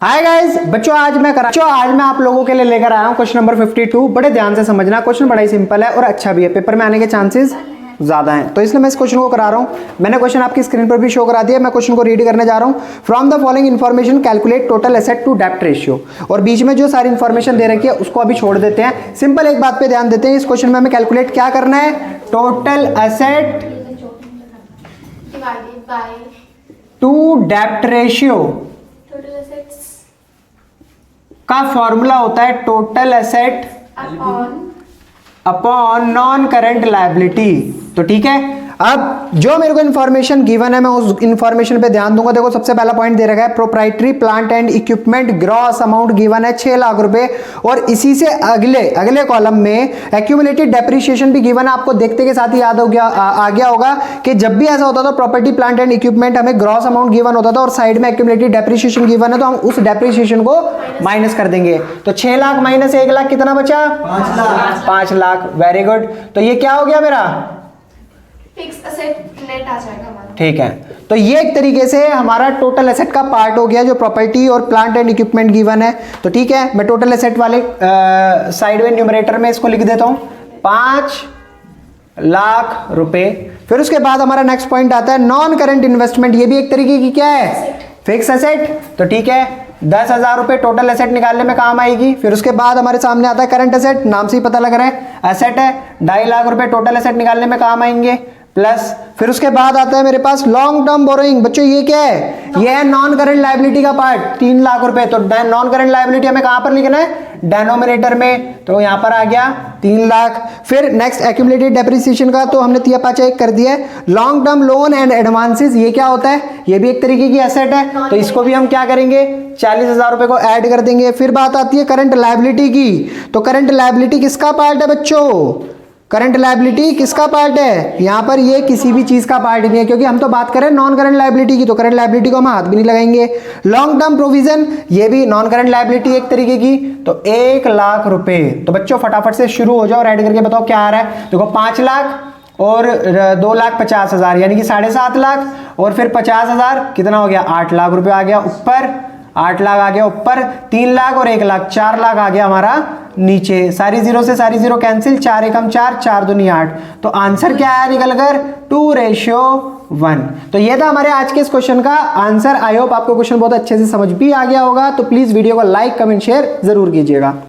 Hi guys बच्चों, आज मैं आप लोगों के लिए लेकर आया हूं क्वेश्चन नंबर 52। बड़े ध्यान से समझना, क्वेश्चन बड़ा ही सिंपल है और अच्छा भी है, पेपर में आने के चांसेस ज्यादा हैं, तो इसलिए मैं इस क्वेश्चन को करा रहा हूं। मैंने क्वेश्चन आपकी स्क्रीन पर भी शो करा दिया, मैं क्वेश्चन को रीड करने जा रहा हूं। From the following information calculate total asset to डेप्ट रेशियो। और बीच में जो सारी इन्फॉर्मेशन दे रखी है उसको अभी छोड़ देते हैं। सिंपल एक बात पे ध्यान देते हैं, इस क्वेश्चन में हमें कैलकुलेट क्या करना है, टोटल एसेट टू डेप्ट रेशियो का फॉर्मूला होता है total asset upon non current liability. तो ठीक है, अब जो मेरे को इन्फॉर्मेशन गिवन है मैं उस इन्फॉर्मेशन पे ध्यान दूंगा। देखो सबसे पहला पॉइंट दे रखा है proprietary plant and equipment gross amount given है 6 लाख रुपए, और इसी से अगले कॉलम में एक्यूमुलेटेड डेप्रिसिएशन भी गिवन है। आपको देखते के साथ ही याद हो गया आ गया होगा कि जब भी ऐसा होता था प्रॉपर्टी प्लांट एंड इक्विपमेंट हमें ग्रॉस अमाउंट गिवन होता था और साइड में एक्यूमुलेटेड डेप्रिसिएशन गिवन है, तो हम उस डेप्रिसिएशन को माइनस कर देंगे। तो 6 लाख माइनस 1 लाख कितना बचा, 5 लाख। वेरी गुड, तो ये क्या हो गया मेरा फिक्स एसेट नेट आ जाएगा हमारा। ठीक है, तो ये एक तरीके से हमारा टोटल एसेट का पार्ट हो गया जो प्रॉपर्टी और प्लांट एंड इक्विपमेंट गिवन है। तो ठीक है, मैं टोटल एसेट वाले साइड में न्यूमरेटर में इसको लिख देता हूं 5 लाख रुपए। फिर उसके बाद हमारा नेक्स्ट पॉइंट आता है नॉन करंट इन्वेस्टमेंट। ये भी एक तरीके की क्या है, फिक्स एसेट। तो ठीक है, 10,000 रुपए टोटल एसेट निकालने में काम आएगी। फिर उसके बाद हमारे सामने आता है करंट एसेट, नाम से ही पता लग रहा है एसेट है। 2.5 लाख रुपए टोटल एसेट निकालने में काम आएंगे प्लस। फिर उसके बाद आता है मेरे पास लॉन्ग टर्म बोरोइंग। बच्चों ये क्या है, ये है नॉन करंट लायबिलिटी का पार्ट, 3 लाख रुपए। तो नॉन करंट लायबिलिटी हमें कहां पर लिखना है, डेनोमिनेटर में, तो यहां पर आ गया 3 लाख। फिर नेक्स्ट एक्यूमुलेटेड डेप्रिसिएशन का तो हमने 3/5 कर दिया है। Long term loan and advances, ये क्या होता है, ये भी एक तरीके की एसेट है, तो इसको भी हम क्या करेंगे 40,000 रुपए को ऐड कर देंगे। फिर बात आती है करंट लायबिलिटी की। तो करंट लायबिलिटी किसका पार्ट है बच्चों, करंट लायबिलिटी किसका पार्ट है, यहां पर ये किसी भी चीज का पार्ट नहीं है, क्योंकि हम तो बात करें नॉन करंट लायबिलिटी की, तो करंट लायबिलिटी को हम हाथ भी नहीं लगाएंगे। लॉन्ग टर्म प्रोविजन, ये भी नॉन करंट लायबिलिटी एक तरीके की, तो 1 लाख रुपए। तो बच्चों फटाफट से शुरू हो जाओ और ऐड करके बताओ क्या आ रहा है। देखो 5 लाख और 2,50,000 यानी कि 7.5 लाख, और फिर 50,000 कितना हो गया, 8 लाख रुपए आ गया ऊपर, 8 लाख आ गया ऊपर, 3 लाख और 1 लाख 4 लाख आ गया हमारा नीचे। सारी जीरो से सारी जीरो कैंसिल, 4 एकम 4, 4 दूनी 8। तो आंसर क्या आया निकल कर 2:1। तो ये था हमारे आज के इस क्वेश्चन का आंसर। आई होप आपको क्वेश्चन बहुत अच्छे से समझ भी आ गया होगा। तो प्लीज वीडियो को लाइक कमेंट शेयर जरूर कीजिएगा।